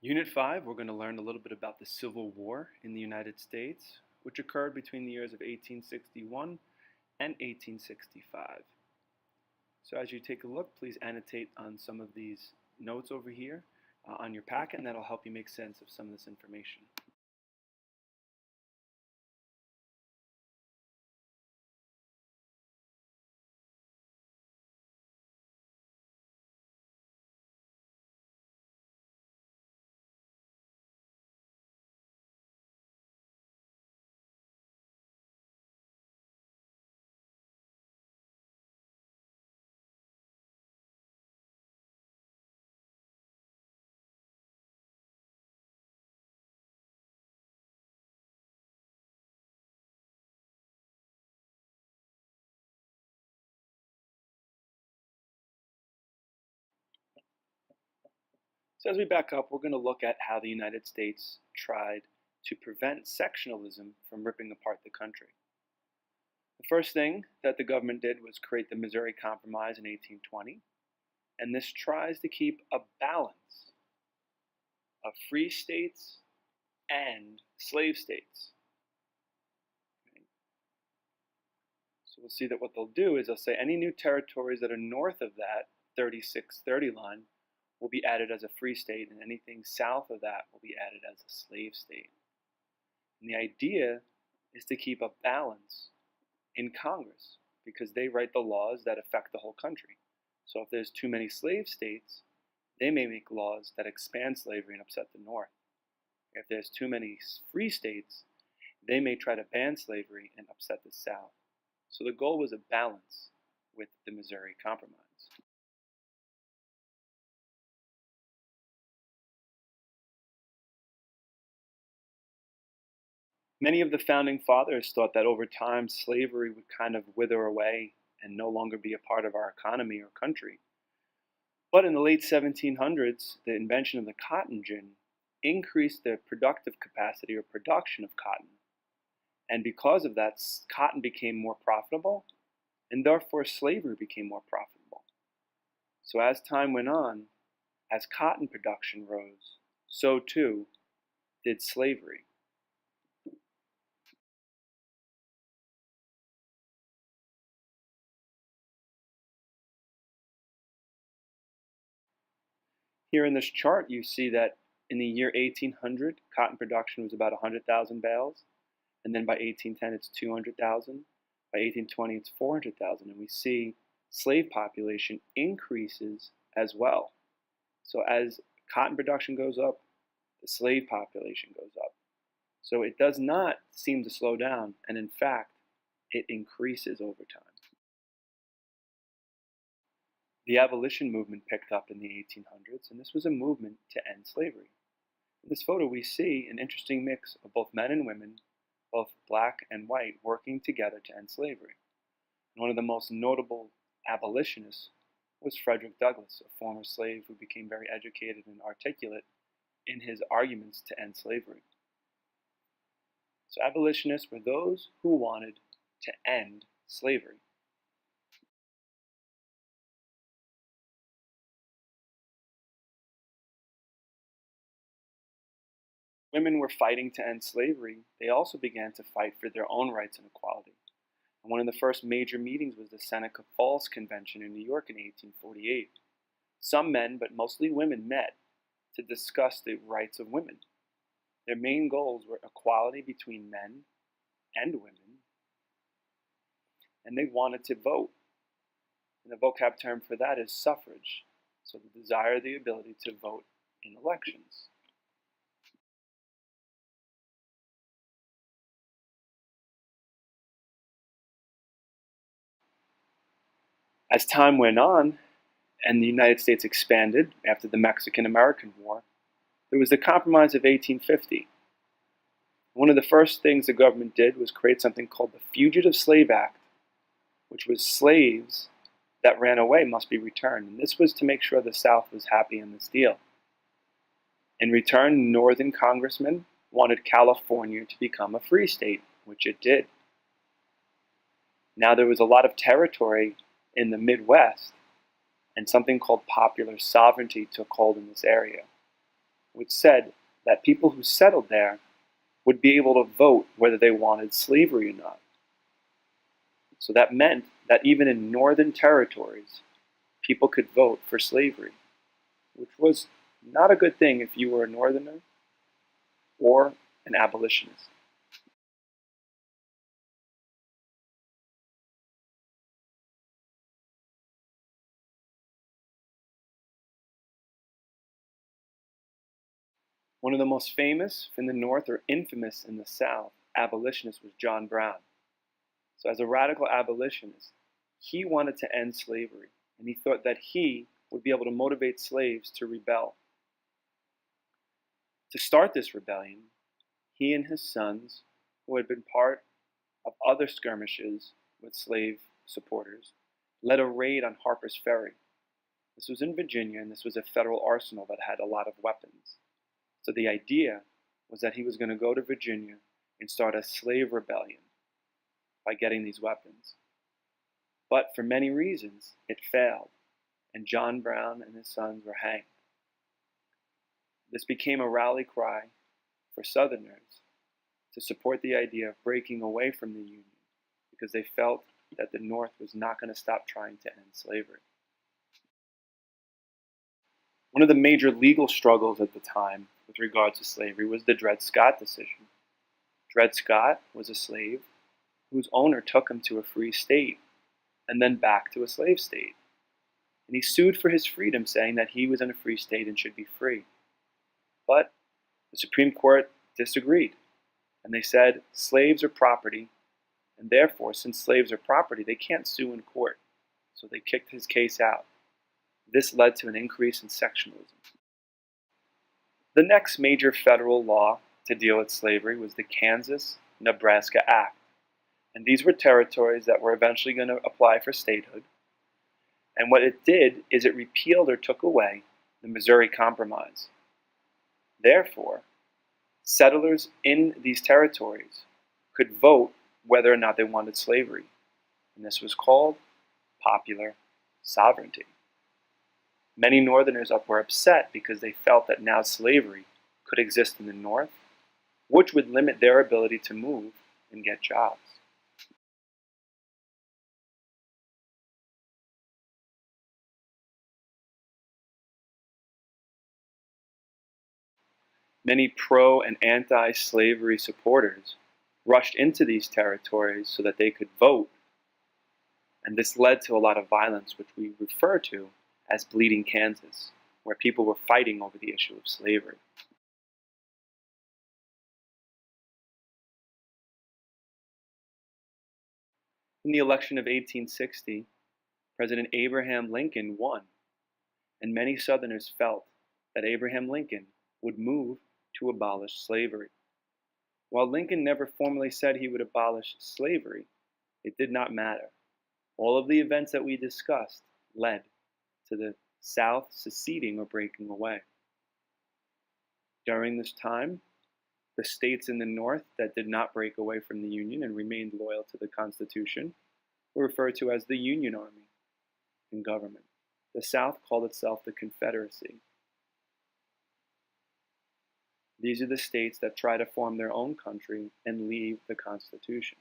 Unit 5, we're going to learn a little bit about the Civil War in the United States, which occurred between the years of 1861 and 1865. So as you take a look, please annotate on some of these notes over here on your packet, and that'll help you make sense of some of this information. So as we back up, we're going to look at how the United States tried to prevent sectionalism from ripping apart the country. The first thing that the government did was create the Missouri Compromise in 1820, and this tries to keep a balance of free states and slave states. So we'll see that what they'll do is they'll say any new territories that are north of that 3630 line will be added as a free state, and anything south of that will be added as a slave state. And the idea is to keep a balance in Congress because they write the laws that affect the whole country. So if there's too many slave states, they may make laws that expand slavery and upset the North. If there's too many free states, they may try to ban slavery and upset the South. So the goal was a balance with the Missouri Compromise. Many of the founding fathers thought that over time slavery would kind of wither away and no longer be a part of our economy or country. But in the late 1700s, the invention of the cotton gin increased the productive capacity or production of cotton. And because of that, cotton became more profitable, and therefore slavery became more profitable. So as time went on, as cotton production rose, so too did slavery. Here in this chart, you see that in the year 1800, cotton production was about 100,000 bales, and then by 1810 it's 200,000, by 1820 it's 400,000, and we see slave population increases as well. So as cotton production goes up, the slave population goes up. So it does not seem to slow down, and in fact, it increases over time. The abolition movement picked up in the 1800s, and this was a movement to end slavery. In this photo, we see an interesting mix of both men and women, both black and white, working together to end slavery. And one of the most notable abolitionists was Frederick Douglass, a former slave who became very educated and articulate in his arguments to end slavery. So abolitionists were those who wanted to end slavery. Women were fighting to end slavery. They also began to fight for their own rights and equality. And one of the first major meetings was the Seneca Falls Convention in New York in 1848. Some men, but mostly women, met to discuss the rights of women. Their main goals were equality between men and women, and they wanted to vote. And the vocab term for that is suffrage, so the desire, the ability to vote in elections. As time went on and the United States expanded after the Mexican-American War, there was the Compromise of 1850. One of the first things the government did was create something called the Fugitive Slave Act, which was slaves that ran away must be returned. And this was to make sure the South was happy in this deal. In return, Northern congressmen wanted California to become a free state, which it did. Now there was a lot of territory in the Midwest, and something called popular sovereignty took hold in this area. which said that people who settled there would be able to vote whether they wanted slavery or not. So that meant that even in northern territories, people could vote for slavery, which was not a good thing if you were a northerner or an abolitionist. One of the most famous in the North, or infamous in the South, abolitionist was John Brown. So as a radical abolitionist, he wanted to end slavery, and he thought that he would be able to motivate slaves to rebel. To start this rebellion, he and his sons, who had been part of other skirmishes with slave supporters, led a raid on Harper's Ferry. This was in Virginia, and this was a federal arsenal that had a lot of weapons. So the idea was that he was going to go to Virginia and start a slave rebellion by getting these weapons. But for many reasons, it failed, and John Brown and his sons were hanged. This became a rally cry for Southerners to support the idea of breaking away from the Union, because they felt that the North was not going to stop trying to end slavery. One of the major legal struggles at the time with regard to slavery was the Dred Scott decision. Dred Scott was a slave whose owner took him to a free state and then back to a slave state. And he sued for his freedom, saying that he was in a free state and should be free. But the Supreme Court disagreed, and they said slaves are property, and therefore, since slaves are property, they can't sue in court. So they kicked his case out. This led to an increase in sectionalism. The next major federal law to deal with slavery was the Kansas-Nebraska Act. And these were territories that were eventually going to apply for statehood. And what it did is it repealed or took away the Missouri Compromise. Therefore, settlers in these territories could vote whether or not they wanted slavery. And this was called popular sovereignty. Many Northerners were upset because they felt that now slavery could exist in the North, which would limit their ability to move and get jobs. Many pro- and anti-slavery supporters rushed into these territories so that they could vote, and this led to a lot of violence, which we refer to as Bleeding Kansas, where people were fighting over the issue of slavery. In the election of 1860, President Abraham Lincoln won, and many Southerners felt that Abraham Lincoln would move to abolish slavery. While Lincoln never formally said he would abolish slavery, it did not matter. All of the events that we discussed led to the South seceding or breaking away. During this time, the states in the North that did not break away from the Union and remained loyal to the Constitution were referred to as the Union Army in government. The South called itself the Confederacy. These are the states that try to form their own country and leave the Constitution.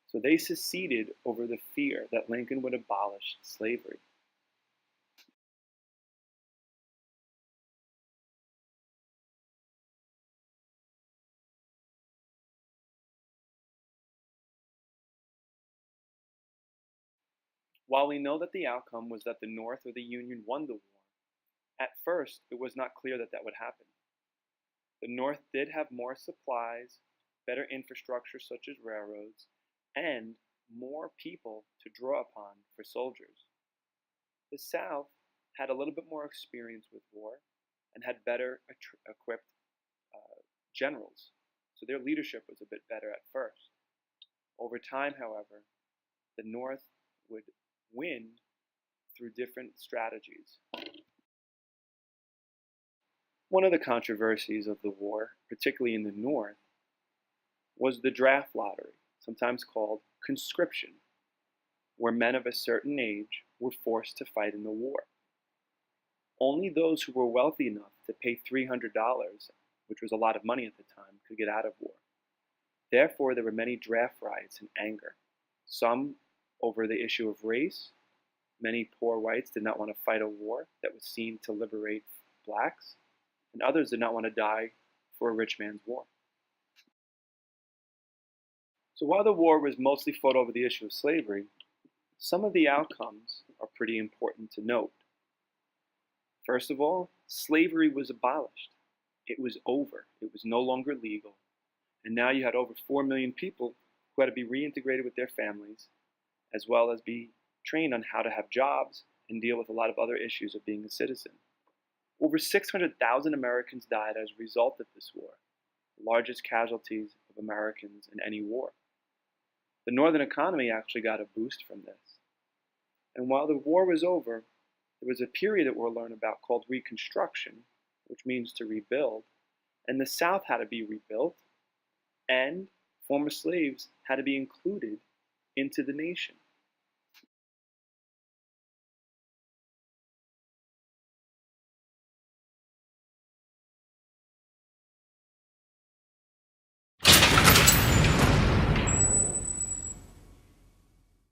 So they seceded over the fear that Lincoln would abolish slavery. While we know that the outcome was that the North or the Union won the war, at first it was not clear that that would happen. The North did have more supplies, better infrastructure such as railroads, and more people to draw upon for soldiers. The South had a little bit more experience with war and had better equipped generals, so their leadership was a bit better at first. Over time, however, the North would win through different strategies. One of the controversies of the war, particularly in the North, was the draft lottery, sometimes called conscription, where men of a certain age were forced to fight in the war. only those who were wealthy enough to pay $300, which was a lot of money at the time, could get out of war. Therefore, there were many draft riots and anger, some over the issue of race. Many poor whites did not want to fight a war that was seen to liberate blacks, and others did not want to die for a rich man's war. So while the war was mostly fought over the issue of slavery, some of the outcomes are pretty important to note. First of all, slavery was abolished. It was over. It was no longer legal. And now you had over 4 million people who had to be reintegrated with their families, as well as be trained on how to have jobs and deal with a lot of other issues of being a citizen. Over 600,000 Americans died as a result of this war, the largest casualties of Americans in any war. The Northern economy actually got a boost from this. And while the war was over, there was a period that we'll learn about called Reconstruction, which means to rebuild, and the South had to be rebuilt, and former slaves had to be included into the nation.